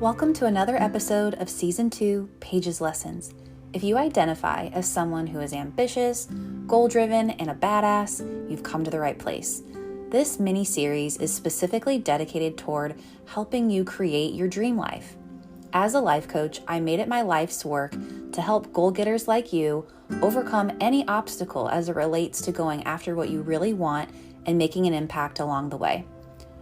Welcome to another episode of Season 2, Paige's Lessons. If you identify as someone who is ambitious, goal-driven, and a badass, you've come to the right place. This mini-series is specifically dedicated toward helping you create your dream life. As a life coach, I made it my life's work to help goal-getters like you overcome any obstacle as it relates to going after what you really want and making an impact along the way.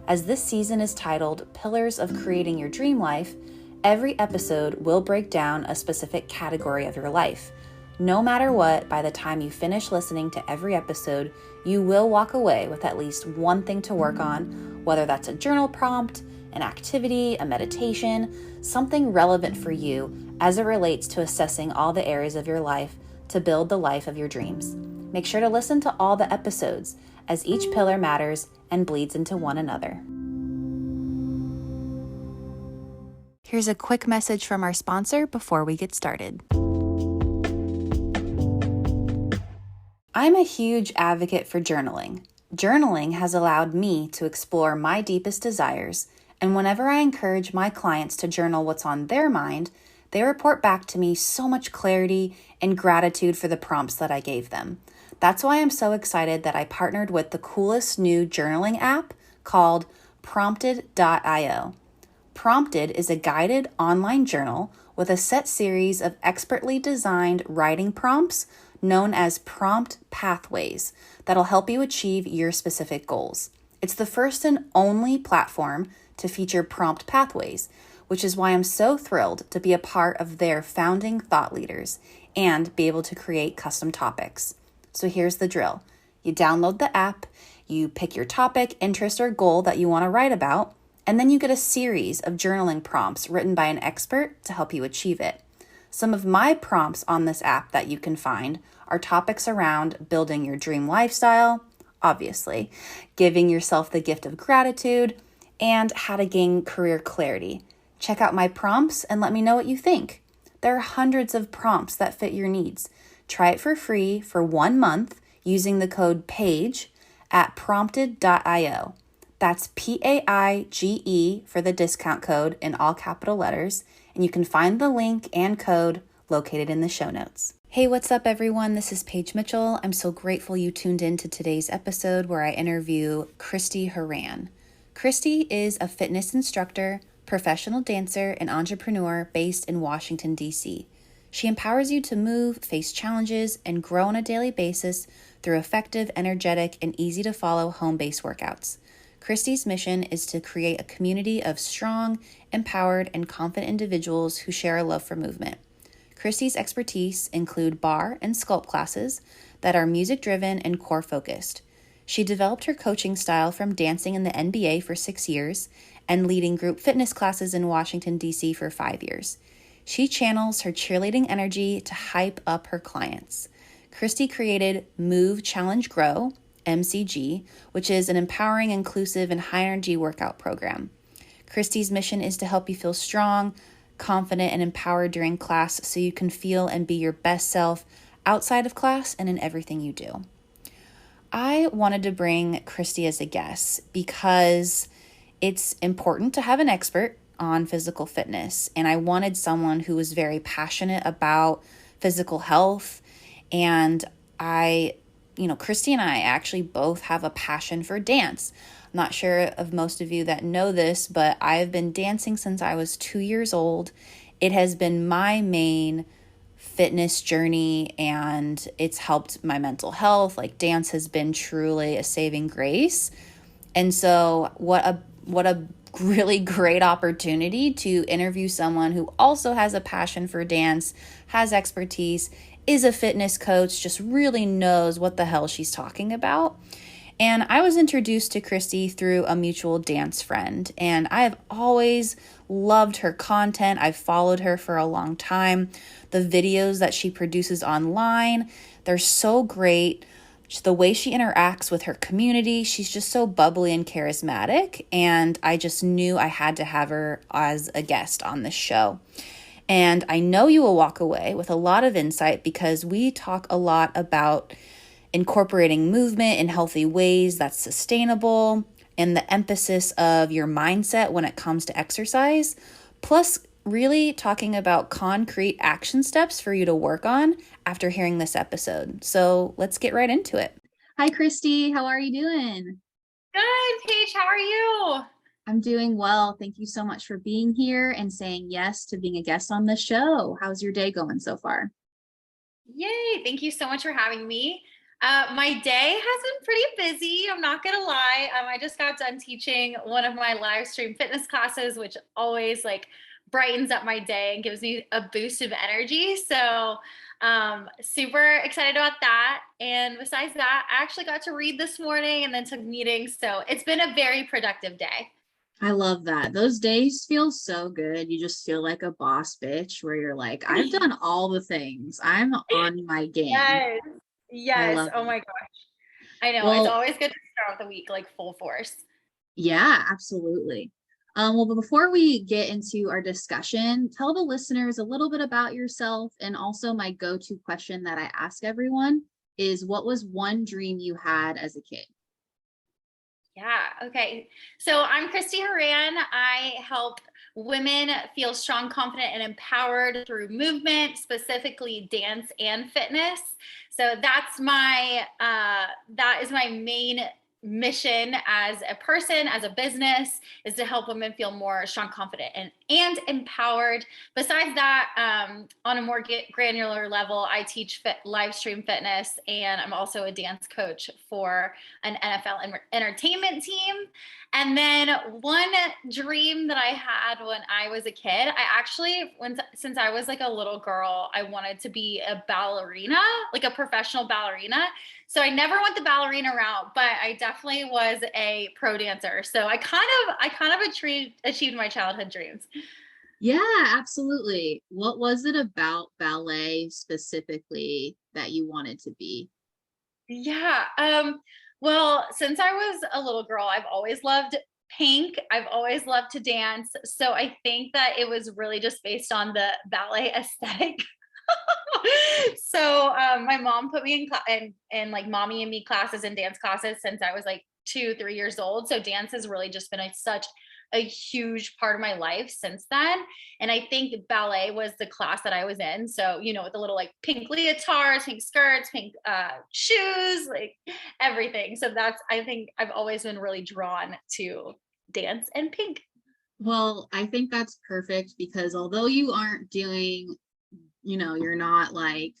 As this season is titled Pillars of Creating Your Dream Life, every episode will break down a specific category of your life. No matter what, by the time you finish listening to every episode, you will walk away with at least one thing to work on, whether that's a journal prompt, an activity, a meditation, something relevant for you as it relates to assessing all the areas of your life to build the life of your dreams. Make sure to listen to all the episodes, as each pillar matters and bleeds into one another. Here's a quick message from our sponsor before we get started. I'm a huge advocate for journaling. Journaling has allowed me to explore my deepest desires, and whenever I encourage my clients to journal what's on their mind, they report back to me so much clarity and gratitude for the prompts that I gave them. That's why I'm so excited that I partnered with the coolest new journaling app called Prompted.io. Prompted is a guided online journal with a set series of expertly designed writing prompts known as prompt pathways that'll help you achieve your specific goals. It's the first and only platform to feature prompt pathways, which is why I'm so thrilled to be a part of their founding thought leaders and be able to create custom topics. So here's the drill. You download the app, you pick your topic, interest, or goal that you want to write about, and then you get a series of journaling prompts written by an expert to help you achieve it. Some of my prompts on this app that you can find are topics around building your dream lifestyle, obviously, giving yourself the gift of gratitude, and how to gain career clarity. Check out my prompts and let me know what you think. There are hundreds of prompts that fit your needs. Try it for free for 1 month using the code PAIGE at prompted.io. That's PAIGE for the discount code in all capital letters, and you can find the link and code located in the show notes. Hey, what's up everyone? This is Paige Mitchell. I'm so grateful you tuned in to today's episode where I interview Christie Horan. Christie is a fitness instructor, professional dancer, and entrepreneur based in Washington, D.C. She empowers you to move, face challenges, and grow on a daily basis through effective, energetic, and easy-to-follow home-based workouts. Christie's mission is to create a community of strong, empowered, and confident individuals who share a love for movement. Christie's expertise include barre and sculpt classes that are music-driven and core-focused. She developed her coaching style from dancing in the NBA for 6 years and leading group fitness classes in Washington, D.C. for 5 years. She channels her cheerleading energy to hype up her clients. Christie created Move, Challenge, Grow, MCG, which is an empowering, inclusive, and high-energy workout program. Christie's mission is to help you feel strong, confident, and empowered during class so you can feel and be your best self outside of class and in everything you do. I wanted to bring Christie as a guest because it's important to have an expert on physical fitness, and I wanted someone who was very passionate about physical health. And Christie and I actually both have a passion for dance. I'm not sure of most of you that know this, but I've been dancing since I was 2 years old. It has been my main fitness journey, and it's helped my mental health. Like, dance has been truly a saving grace. And so what a really great opportunity to interview someone who also has a passion for dance, has expertise, is a fitness coach, just really knows what the hell she's talking about. And I was introduced to Christie through a mutual dance friend, and I have always loved her content. I've followed her for a long time. The videos that she produces online, they're so great. The way she interacts with her community, she's just so bubbly and charismatic, and I just knew I had to have her as a guest on this show. And I know you will walk away with a lot of insight because we talk a lot about incorporating movement in healthy ways that's sustainable and the emphasis of your mindset when it comes to exercise, plus really talking about concrete action steps for you to work on after hearing this episode. So let's get right into it. Hi, Christie. How are you doing? Good, Paige. How are you? I'm doing well. Thank you so much for being here and saying yes to being a guest on the show. How's your day going so far? Yay. Thank you so much for having me. My day has been pretty busy. I'm not going to lie. I just got done teaching one of my live stream fitness classes, which always like brightens up my day and gives me a boost of energy. So, super excited about that. And besides that, I actually got to read this morning and then took meetings. So it's been a very productive day. I love that. Those days feel so good. You just feel like a boss bitch where you're like, I've done all the things. I'm on my game. Yes. I Yes. love Oh it. my gosh. I know. It's Well, always good to start the week like full force. yeah, absolutely. But before we get into our discussion, tell the listeners a little bit about yourself. And also, my go to question that I ask everyone is what was one dream you had as a kid? Yeah. Okay. So I'm Christie Horan. I help women feel strong, confident, and empowered through movement, specifically dance and fitness. So that is my main mission as a person, as a business, is to help women feel more strong, confident, and empowered. Besides that, on a more granular level, I teach live stream fitness, and I'm also a dance coach for an NFL entertainment team. And then one dream that I had when I was a kid, since I was like a little girl, I wanted to be a ballerina, like a professional ballerina. So I never went the ballerina route, but I definitely was a pro dancer. So I kind of achieved my childhood dreams. Yeah, absolutely. What was it about ballet specifically that you wanted to be? Yeah. Well, since I was a little girl, I've always loved pink. I've always loved to dance. So I think that it was really just based on the ballet aesthetic. So my mom put me in like mommy and me classes and dance classes since I was like 2, 3 years old. So dance has really just been such a huge part of my life since then. And I think ballet was the class that I was in. So, with the little like pink leotards, pink skirts, pink shoes, like everything. So I think I've always been really drawn to dance and pink. Well, I think that's perfect because although you aren't doing, you're not like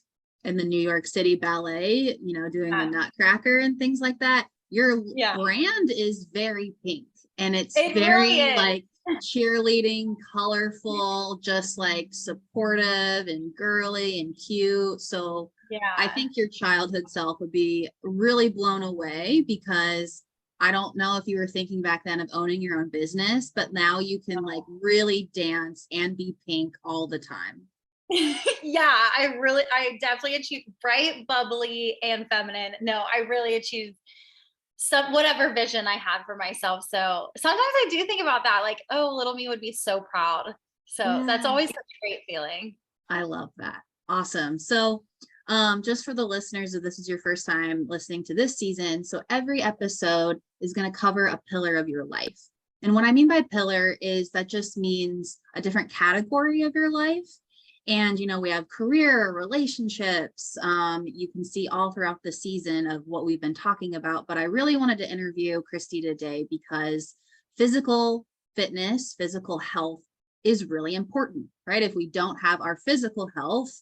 in the New York City Ballet, doing the Yeah. Nutcracker and things like that, your Yeah. brand is very pink and it's It really very is. like cheerleading, colorful, just like supportive and girly and cute. So I Yeah. think your childhood self would be really blown away because I don't know if you were thinking back then of owning your own business, but now you can like really dance and be pink all the time. Yeah, I definitely achieved bright, bubbly, and feminine. No, I really achieved some whatever vision I had for myself. So sometimes I do think about that, like, oh, little me would be so proud. So that's Yeah, always such a great feeling. I love that. Awesome. So, just for the listeners, if this is your first time listening to this season, so every episode is going to cover a pillar of your life. And what I mean by pillar is that just means a different category of your life. And, we have career, relationships. You can see all throughout the season of what we've been talking about. But I really wanted to interview Christie today because physical fitness, physical health is really important, right? If we don't have our physical health,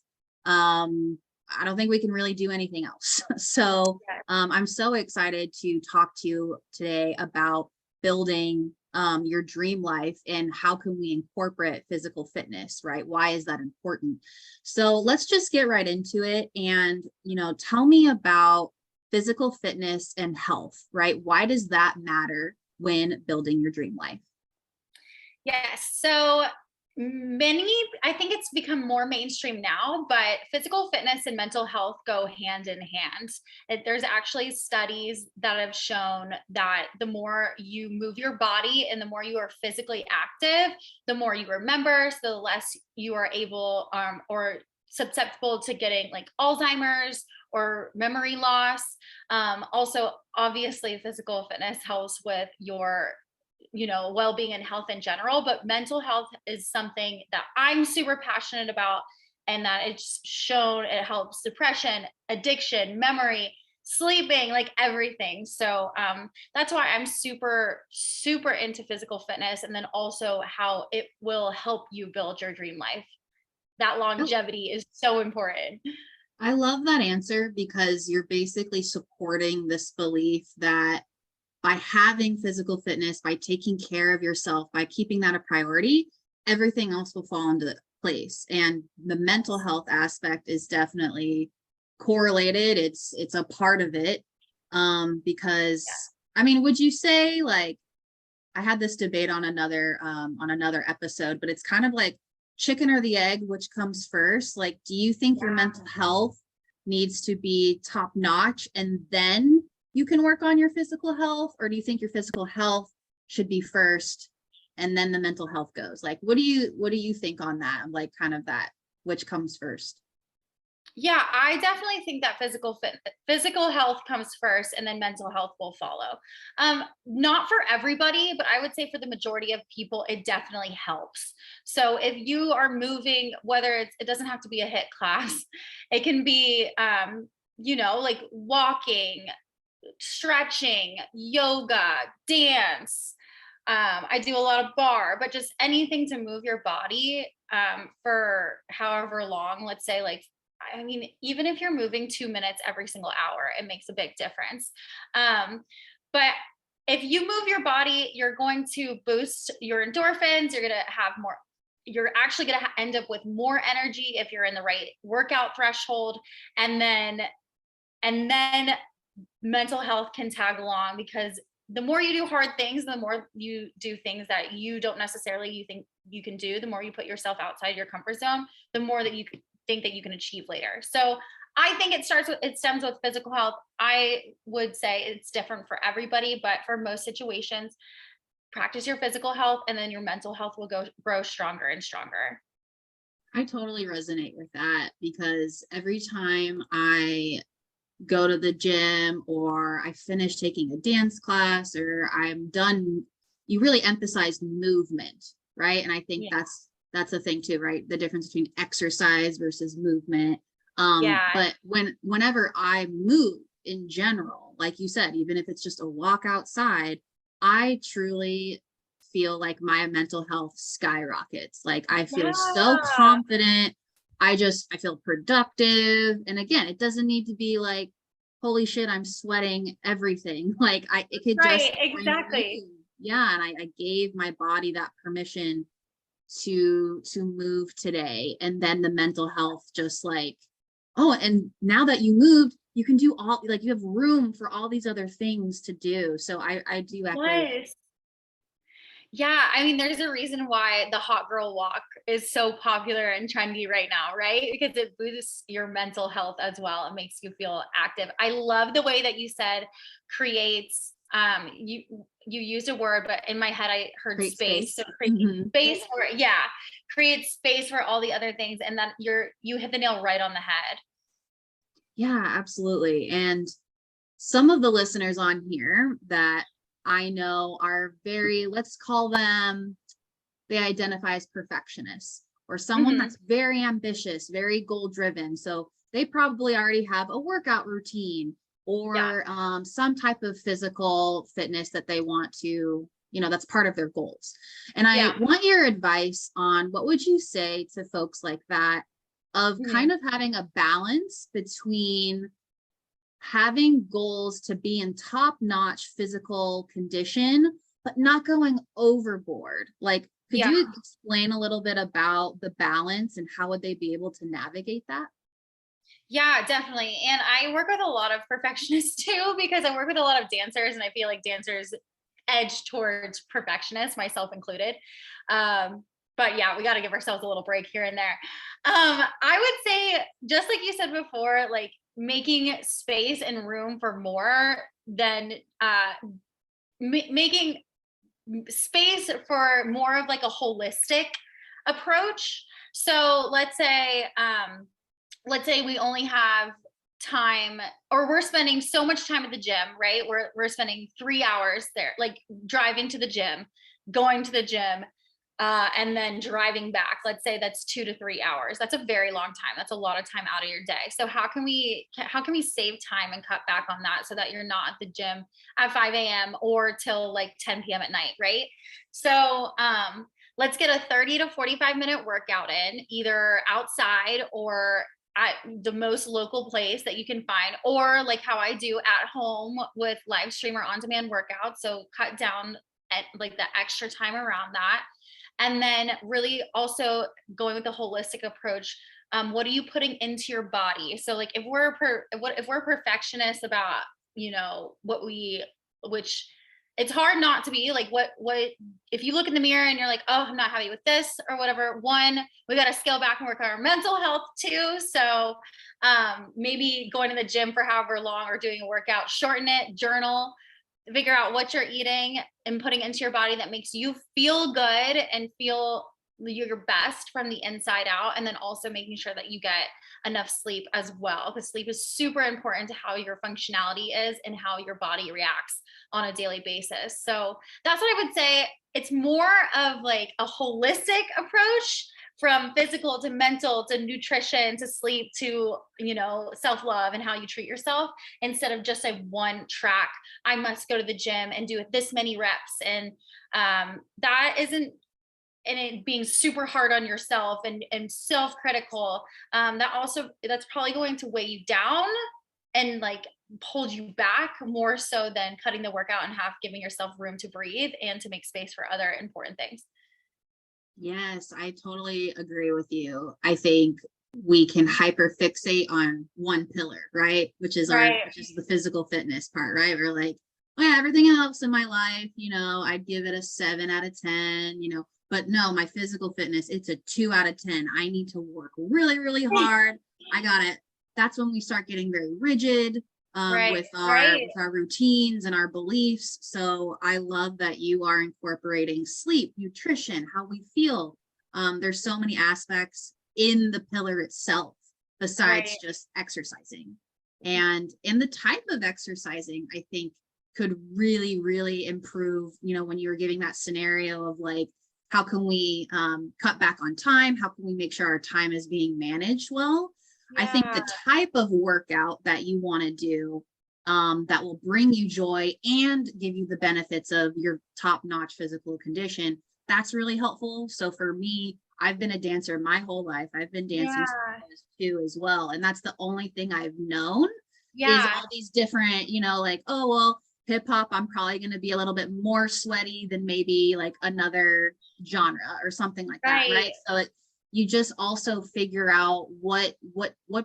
I don't think we can really do anything else. So Yeah. I'm so excited to talk to you today about building your dream life and how can we incorporate physical fitness, right? Why is that important? So let's just get right into it and, tell me about physical fitness and health, right? Why does that matter when building your dream life? Yes. So I think it's become more mainstream now, but physical fitness and mental health go hand in hand. There's actually studies that have shown that the more you move your body and the more you are physically active, the more you remember, so the less you are able or susceptible to getting like Alzheimer's or memory loss. Also, obviously, physical fitness helps with your well-being and health in general, but mental health is something that I'm super passionate about, and that it's shown it helps depression, addiction, memory, sleeping, like everything. So that's why I'm super, super into physical fitness, and then also how it will help you build your dream life. That longevity is so important. I love that answer, because you're basically supporting this belief that by having physical fitness, by taking care of yourself, by keeping that a priority, everything else will fall into place. And the mental health aspect is definitely correlated. It's a part of it. Because I mean, would you say, like, I had this debate on another episode, but it's kind of like chicken or the egg, which comes first? Like, do you think your mental health needs to be top notch and then you can work on your physical health? Or do you think your physical health should be first and then the mental health goes? Like, what do you think on that? Like, kind of that, which comes first? Yeah, I definitely think that physical health comes first, and then mental health will follow. Not for everybody, but I would say for the majority of people, it definitely helps. So if you are moving, whether it doesn't have to be a HIIT class, it can be, like walking, stretching, yoga, dance. I do a lot of barre, but just anything to move your body for however long, let's say, like, I mean, even if you're moving 2 minutes every single hour, it makes a big difference. But if you move your body, you're going to boost your endorphins. You're going to have more, you're actually going to end up with more energy if you're in the right workout threshold. And then mental health can tag along, because the more you do hard things, the more you do things that you don't necessarily you think you can do, the more you put yourself outside your comfort zone, the more that you think that you can achieve later. So I think it stems with physical health. I would say it's different for everybody, but for most situations, practice your physical health and then your mental health will grow stronger and stronger. I totally resonate with that, because every time I go to the gym or I finish taking a dance class or I'm done, you really emphasize movement, right? And I think that's the thing too, right? The difference between exercise versus movement. But whenever I move in general, like you said, even if it's just a walk outside, I truly feel like my mental health skyrockets. Like, I feel so confident. I feel productive. And again, it doesn't need to be like, holy shit, I'm sweating everything. Like, it could just exactly. Yeah. And I gave my body that permission to move today. And then the mental health, just like, oh, and now that you moved, you can do all, like, you have room for all these other things to do. So I do echo. Yeah, I mean, there's a reason why the hot girl walk is so popular and trendy right now, right? Because it boosts your mental health as well. It makes you feel active. I love the way that you said creates, you used a word, but in my head I heard Create space. space. So create space for, create space for all the other things. And then you hit the nail right on the head. Yeah, absolutely. And some of the listeners on here that I know are very, let's call them, they identify as perfectionists, or someone that's very ambitious, very goal driven. So they probably already have a workout routine or some type of physical fitness that they want to, that's part of their goals. And I want your advice on, what would you say to folks like that, of kind of having a balance between having goals to be in top-notch physical condition, but not going overboard? Like, could you explain a little bit about the balance and how would they be able to navigate that? Yeah, definitely. And I work with a lot of perfectionists too, because I work with a lot of dancers, and I feel like dancers edge towards perfectionists, myself included. But yeah, we got to give ourselves a little break here and there. I would say, just like you said before, like making space and room for more than making space for more of like a holistic approach. So let's say we only have time, or we're spending so much time at the gym, right? We're spending 3 hours there, like driving to the gym, going to the gym, and then driving back. Let's say that's 2 to 3 hours. That's a very long time. That's a lot of time out of your day. So how can we save time and cut back on that so that you're not at the gym at 5 a.m. or till like 10 p.m. at night, right? So let's get a 30 to 45-minute workout in, either outside or at the most local place that you can find, or like how I do at home with live stream or on-demand workouts. So cut down at like the extra time around that. And then really also going with the holistic approach. What are you putting into your body? So like if we're perfectionists about, which it's hard not to be like, what if you look in the mirror and you're like, oh, I'm not happy with this or whatever. One, we got to scale back and work on our mental health too. So maybe going to the gym for however long or doing a workout, shorten it, journal, figure out what you're eating and putting into your body that makes you feel good and feel your best from the inside out. And then also making sure that you get enough sleep as well, because sleep is super important to how your functionality is and how your body reacts on a daily basis. So that's what I would say. It's more of like a holistic approach, from physical to mental to nutrition to sleep to, self-love and how you treat yourself, instead of just a one track, I must go to the gym and do it this many reps. And that isn't, and it being super hard on yourself and self-critical, that's probably going to weigh you down and like hold you back more so than cutting the workout and giving yourself room to breathe and to make space for other important things. Yes, I totally agree with you. I think we can hyper fixate on one pillar, right? Which is the physical fitness part, right? We're like, oh yeah, everything else in my life, I'd give it a 7 out of 10, but no, my physical fitness, it's a 2 out of 10. I need to work really, really hard. I got it. That's when we start getting very rigid with our routines and our beliefs. So I love that you are incorporating sleep, nutrition, how we feel. There's so many aspects in the pillar itself besides just exercising. And in the type of exercising, I think could really, really improve, when you were giving that scenario of like, how can we cut back on time? How can we make sure our time is being managed well? I think the type of workout that you want to do that will bring you joy and give you the benefits of your top-notch physical condition, that's really helpful. So for me, I've been a dancer my whole life. I've been dancing too as well. And that's the only thing I've known is all these different, like, oh, well, hip hop, I'm probably going to be a little bit more sweaty than maybe like another genre or something like that. Right. So you just also figure out what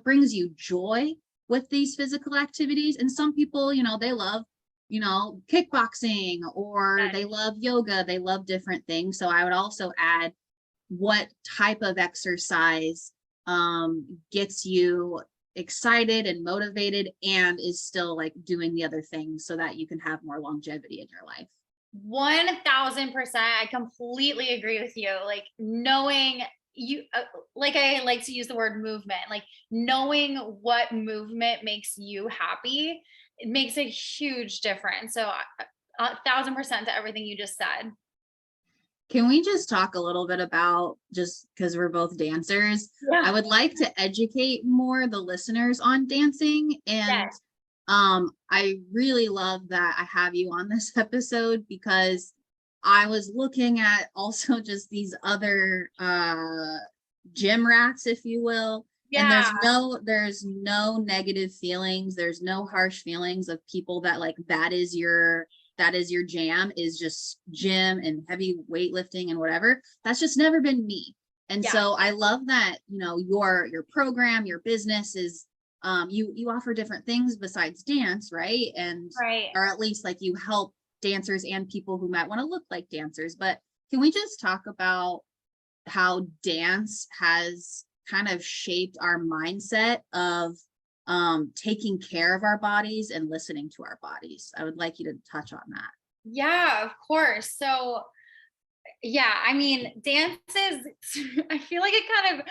brings you joy with these physical activities. And some people, they love, kickboxing, or they love yoga, they love different things. So I would also add what type of exercise gets you excited and motivated and is still like doing the other things so that you can have more longevity in your life. 1000%. I completely agree with you. Like knowing you, like I like to use the word movement, like knowing what movement makes you happy, it makes a huge difference. So 1000% to everything you just said. Can we just talk a little bit about, just because we're both dancers, I would like to educate more the listeners on dancing. And I really love that I have you on this episode, because I was looking at also just these other gym rats, if you will. And there's no negative feelings. There's no harsh feelings of people that like, that is your jam, is just gym and heavy weightlifting and whatever. That's just never been me. And so I love that, your program, your business is, you offer different things besides dance, right? And, or at least like you help dancers and people who might want to look like dancers. But can we just talk about how dance has kind of shaped our mindset of taking care of our bodies and listening to our bodies? I would like you to touch on that. Yeah, of course. So I mean, dance is, I feel like it kind of,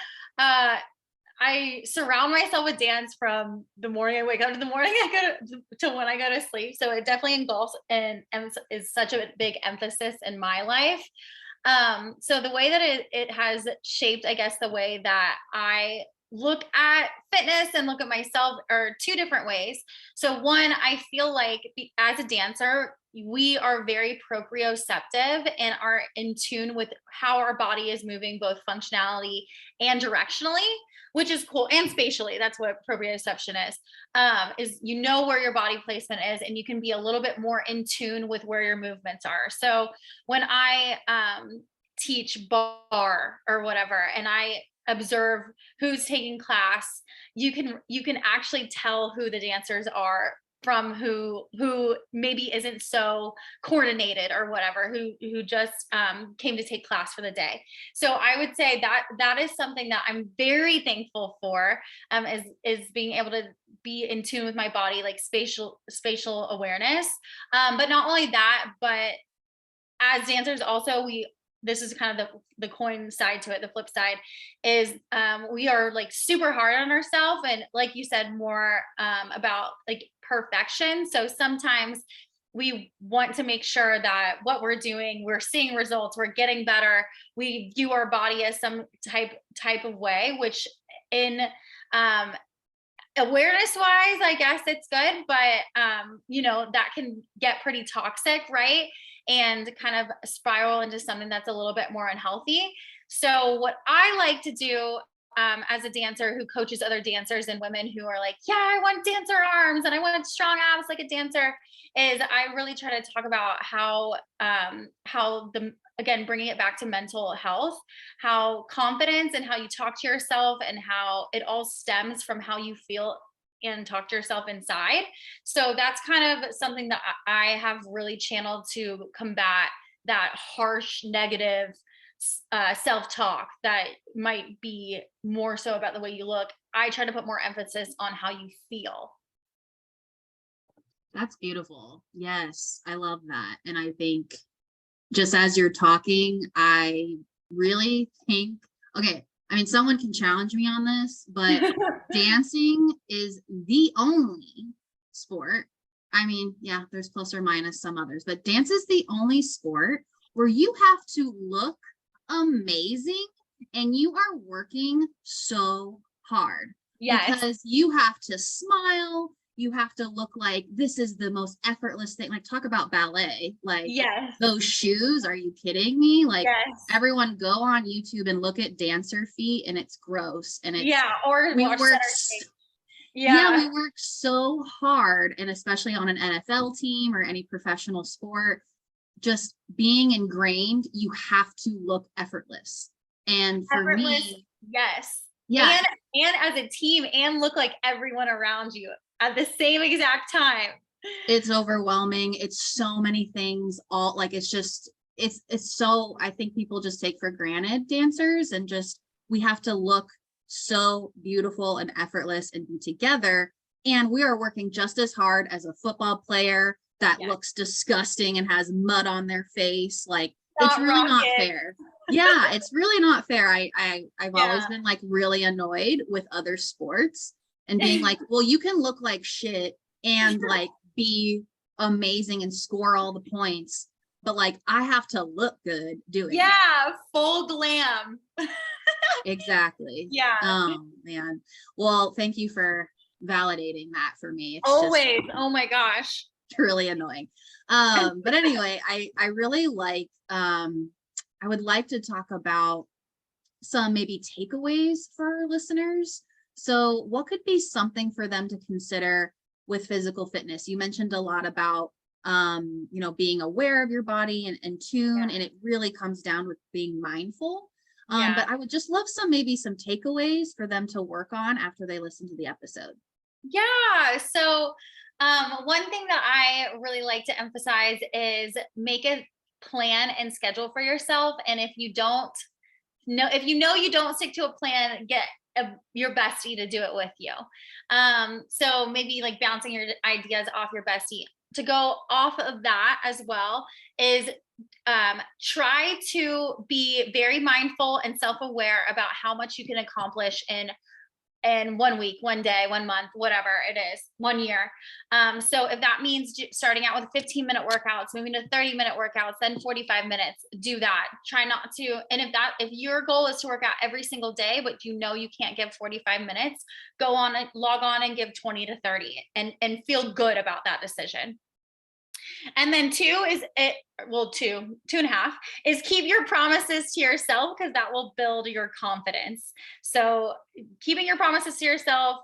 I surround myself with dance from the morning I wake up to the morning I go to when I go to sleep. So it definitely engulfs and is such a big emphasis in my life. So the way that it has shaped, I guess, the way that I look at fitness and look at myself are two different ways. So one, I feel like as a dancer, we are very proprioceptive and are in tune with how our body is moving, both functionality and directionally, which is cool, and spatially. That's what proprioception is you know where your body placement is, and you can be a little bit more in tune with where your movements are. So when I teach barre or whatever, and I observe who's taking class, you can actually tell who the dancers are from who maybe isn't so coordinated or whatever, who just came to take class for the day. So I would say that is something that I'm very thankful for, is being able to be in tune with my body, like spatial awareness. But not only that, but as dancers also, this is kind of the coin side to it. The flip side is we are like super hard on ourselves, and like you said, more about like perfection. So sometimes we want to make sure that what we're doing, we're seeing results, we're getting better. We view our body as some type of way, which in awareness wise, I guess it's good, but that can get pretty toxic, right? And kind of spiral into something that's a little bit more unhealthy. So what I like to do as a dancer who coaches other dancers and women who are like, yeah, I want dancer arms and I want strong abs like a dancer, is I really try to talk about how again, bringing it back to mental health, how confidence and how you talk to yourself and how it all stems from how you feel and talk to yourself inside. So that's kind of something that I have really channeled to combat that harsh, negative self-talk that might be more so about the way you look. I try to put more emphasis on how you feel. That's beautiful. Yes, I love that. And I think just as you're talking, I really think, okay, I mean, someone can challenge me on this, but dancing is the only sport. I mean, yeah, there's plus or minus some others, but dance is the only sport where you have to look amazing and you are working so hard. Yes. Because you have to smile, you have to look like this is the most effortless thing. Like, talk about ballet, like, yes, those shoes, are you kidding me? Like, yes, everyone go on YouTube and look at dancer feet, and it's gross. And it's, yeah, or we watch work center stage. yeah, we work so hard, and especially on an NFL team or any professional sport, just being ingrained, you have to look effortless. And for Effortless, me, yes. yeah, And as a team, and look like everyone around you at the same exact time. it's overwhelming. It's so many things, all like, it's just, it's so, I think people just take for granted dancers, and just, we have to look so beautiful and effortless and be together. And we are working just as hard as a football player that looks disgusting and has mud on their face. Like, it's really not fair. Yeah, it's really not fair. I've always been like really annoyed with other sports and being like, well, you can look like shit and like be amazing and score all the points, but like, I have to look good doing it. Full glam. Exactly. Yeah. Oh man. Well, thank you for validating that for me. It's always just, oh my gosh, really annoying. But anyway, I really like, I would like to talk about some maybe takeaways for our listeners. So what could be something for them to consider with physical fitness? You mentioned a lot about being aware of your body and tune, and it really comes down with being mindful. But I would just love some takeaways for them to work on after they listen to the episode. Yeah. So one thing that I really like to emphasize is make a plan and schedule for yourself. And if you know you don't stick to a plan, get your bestie to do it with you. So maybe like bouncing your ideas off your bestie. To go off of that as well is try to be very mindful and self-aware about how much you can accomplish in in 1 week, 1 day, 1 month, whatever it is, 1 year. So if that means starting out with 15-minute workouts, moving to 30-minute workouts, then 45 minutes, do that. Try not to. And if your goal is to work out every single day, but you can't give 45 minutes, go on and log on and give 20 to 30 and feel good about that decision. And then two and a half is keep your promises to yourself, because that will build your confidence. So keeping your promises to yourself,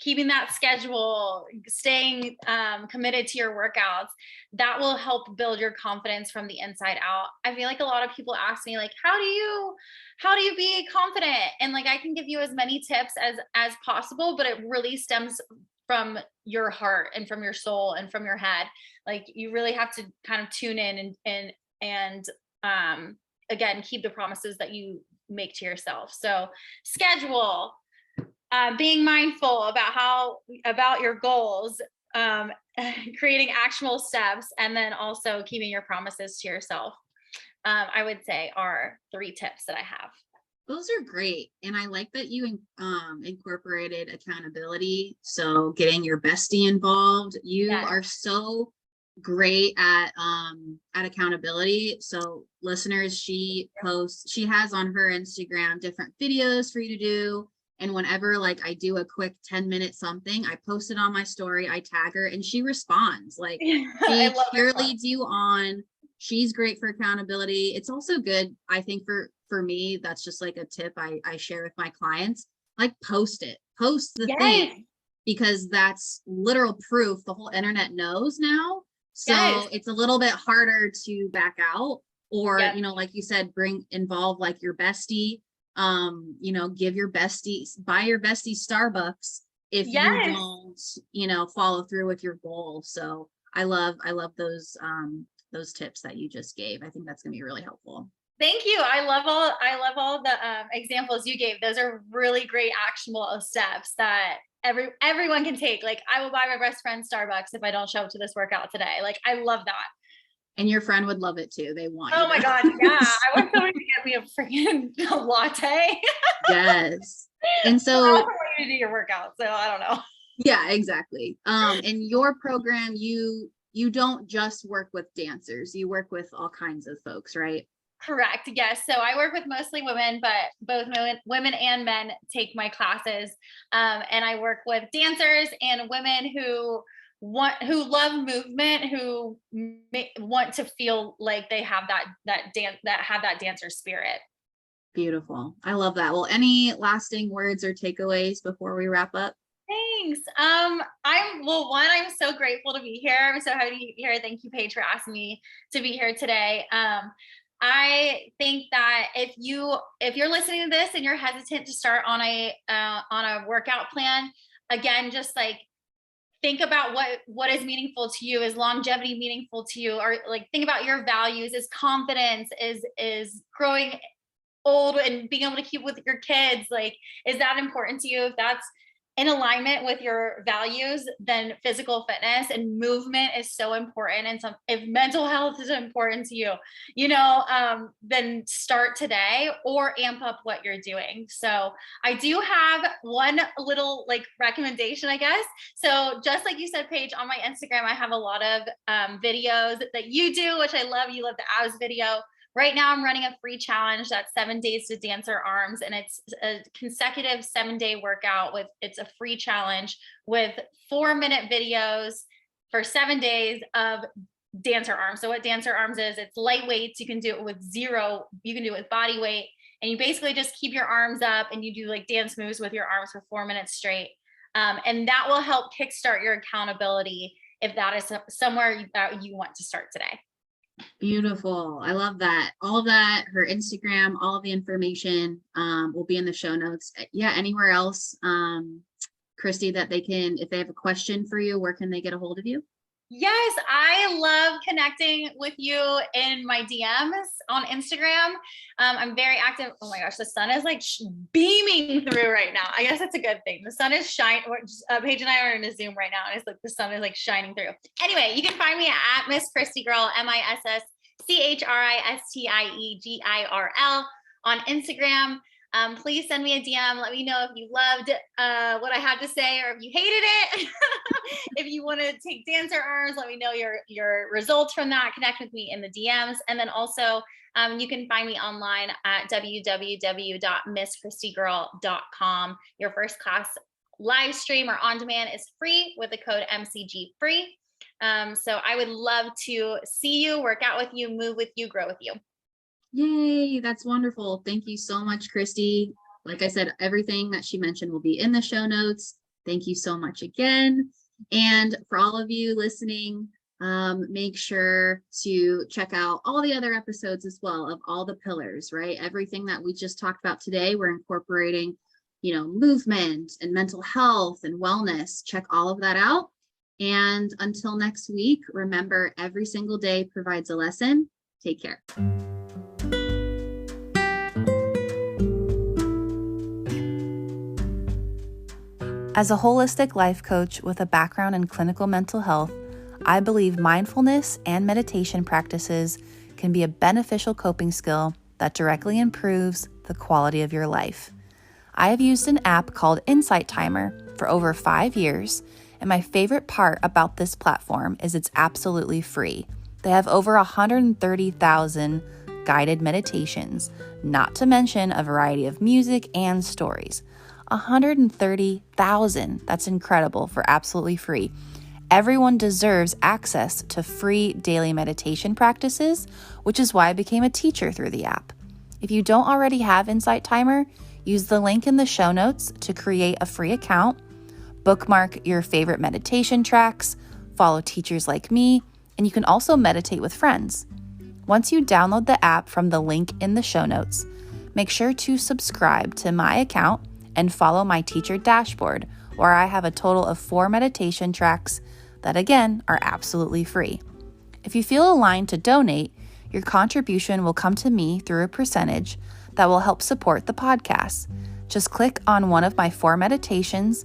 keeping that schedule, staying committed to your workouts, that will help build your confidence from the inside out. I feel like a lot of people ask me, like, how do you be confident? And like, I can give you as many tips as possible, but it really stems from your heart and from your soul and from your head. Like, you really have to kind of tune in and again, keep the promises that you make to yourself. So schedule, being mindful about your goals, creating actionable steps, and then also keeping your promises to yourself, I would say are 3 tips that I have. Those are great. And I like that you incorporated accountability. So getting your bestie involved. You Yes. are so great at accountability. So listeners, she has on her Instagram different videos for you to do. And whenever like I do a quick 10-minute something, I post it on my story, I tag her, and she responds. Like, she cheerleads you on. She's great for accountability. It's also good, I think, for me, that's just like a tip I share with my clients. Like, post the thing, because that's literal proof the whole internet knows now. So it's a little bit harder to back out, or like you said, involve like your bestie. Give your bestie, buy your bestie Starbucks if you don't follow through with your goal. So I love those tips that you just gave. I think that's gonna be really helpful. Thank you. I love all the examples you gave. Those are really great actionable steps that everyone can take. Like, I will buy my best friend Starbucks if I don't show up to this workout today. Like, I love that. And your friend would love it too. They want. Oh my God. Yeah. I want somebody to get me a freaking latte. Yes. And so I want you to do your workout. So I don't know. Yeah, exactly. In your program, you don't just work with dancers, you work with all kinds of folks, right? Correct. Yes. So I work with mostly women, but both women and men take my classes. And I work with dancers and women who love movement, who want to feel like they have that dancer spirit. Beautiful. I love that. Well, any lasting words or takeaways before we wrap up? Thanks. I'm so grateful to be here. I'm so happy to be here. Thank you, Paige, for asking me to be here today. I think that if you're listening to this and you're hesitant to start on a workout plan, again, just like think about what is meaningful to you. Is longevity meaningful to you? Or like, think about your values. Is confidence, is growing old and being able to keep with your kids, like, is that important to you? If that's in alignment with your values, then physical fitness and movement is so important. And if mental health is important to you, then start today or amp up what you're doing. So I do have one little like recommendation, I guess. So just like you said, Paige, on my Instagram, I have a lot of videos that you do, which I love. You love the abs video. Right now I'm running a free challenge that's 7 days to dancer arms, and it's a consecutive 7-day workout it's a free challenge with 4-minute videos for 7 days of dancer arms. So what dancer arms is, it's lightweight. You can do it with zero. You can do it with body weight, and you basically just keep your arms up and you do like dance moves with your arms for 4 minutes straight. And that will help kickstart your accountability if that is somewhere that you want to start today. Beautiful. I love that. All of that, her Instagram, all of the information will be in the show notes. Yeah. Anywhere else, Christie, that they can, if they have a question for you, where can they get a hold of you? Yes, I love connecting with you in my DMs on Instagram. I'm very active. Oh my gosh, the sun is like beaming through right now. I guess that's a good thing. The sun is shining. Paige and I are in a Zoom right now, and it's like the sun is like shining through. Anyway, you can find me at Miss Christie Girl, MISSCHRISTIEGIRL on Instagram. please send me a DM. Let me know if you loved what I had to say or if you hated it. If you want to take dancer arms, let me know your results from that. Connect with me in the DMs. And then also you can find me online at www.misschristiegirl.com. Your first class live stream or on demand is free with the code MCG free. So I would love to see you, work out with you, move with you, grow with you. Yay, that's wonderful. Thank you so much, Christie. Like I said, everything that she mentioned will be in the show notes. Thank you so much again. And for all of you listening, make sure to check out all the other episodes as well of all the pillars, right? Everything that we just talked about today, we're incorporating, movement and mental health and wellness. Check all of that out. And until next week, remember, every single day provides a lesson. Take care. As a holistic life coach with a background in clinical mental health, I believe mindfulness and meditation practices can be a beneficial coping skill that directly improves the quality of your life. I have used an app called Insight Timer for over 5 years, and my favorite part about this platform is it's absolutely free. They have over 130,000 guided meditations, not to mention a variety of music and stories. 130,000. That's incredible for absolutely free. Everyone deserves access to free daily meditation practices, which is why I became a teacher through the app. If you don't already have Insight Timer, use the link in the show notes to create a free account, bookmark your favorite meditation tracks, follow teachers like me, and you can also meditate with friends. Once you download the app from the link in the show notes, make sure to subscribe to my account and follow my teacher dashboard, where I have a total of 4 meditation tracks that, again, are absolutely free. If you feel aligned to donate, your contribution will come to me through a percentage that will help support the podcast. Just click on one of my 4 meditations,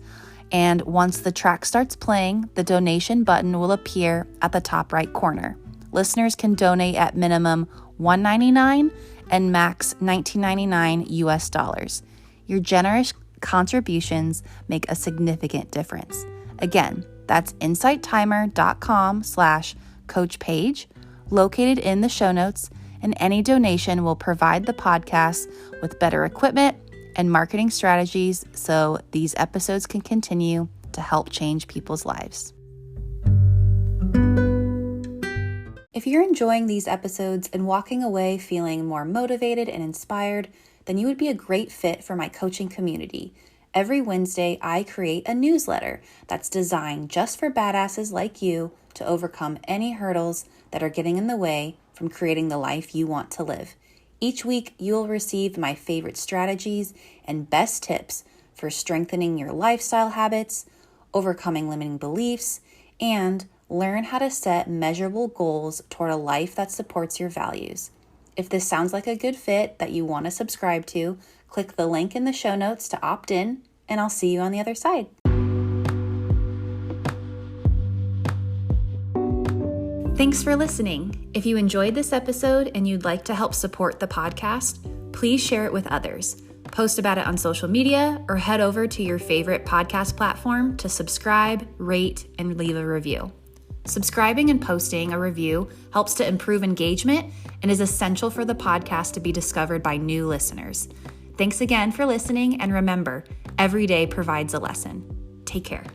and once the track starts playing, the donation button will appear at the top right corner. Listeners can donate at minimum $1.99 and max $19.99 US. Your generous contributions make a significant difference. Again, that's insighttimer.com/Coach Paige, located in the show notes, and any donation will provide the podcast with better equipment and marketing strategies so these episodes can continue to help change people's lives. If you're enjoying these episodes and walking away feeling more motivated and inspired, then you would be a great fit for my coaching community. Every Wednesday, I create a newsletter that's designed just for badasses like you to overcome any hurdles that are getting in the way from creating the life you want to live. Each week, you'll receive my favorite strategies and best tips for strengthening your lifestyle habits, overcoming limiting beliefs, and learn how to set measurable goals toward a life that supports your values. If this sounds like a good fit that you want to subscribe to, click the link in the show notes to opt in, and I'll see you on the other side. Thanks for listening. If you enjoyed this episode and you'd like to help support the podcast, please share it with others. Post about it on social media or head over to your favorite podcast platform to subscribe, rate, and leave a review. Subscribing and posting a review helps to improve engagement and is essential for the podcast to be discovered by new listeners. Thanks again for listening, and remember, every day provides a lesson. Take care.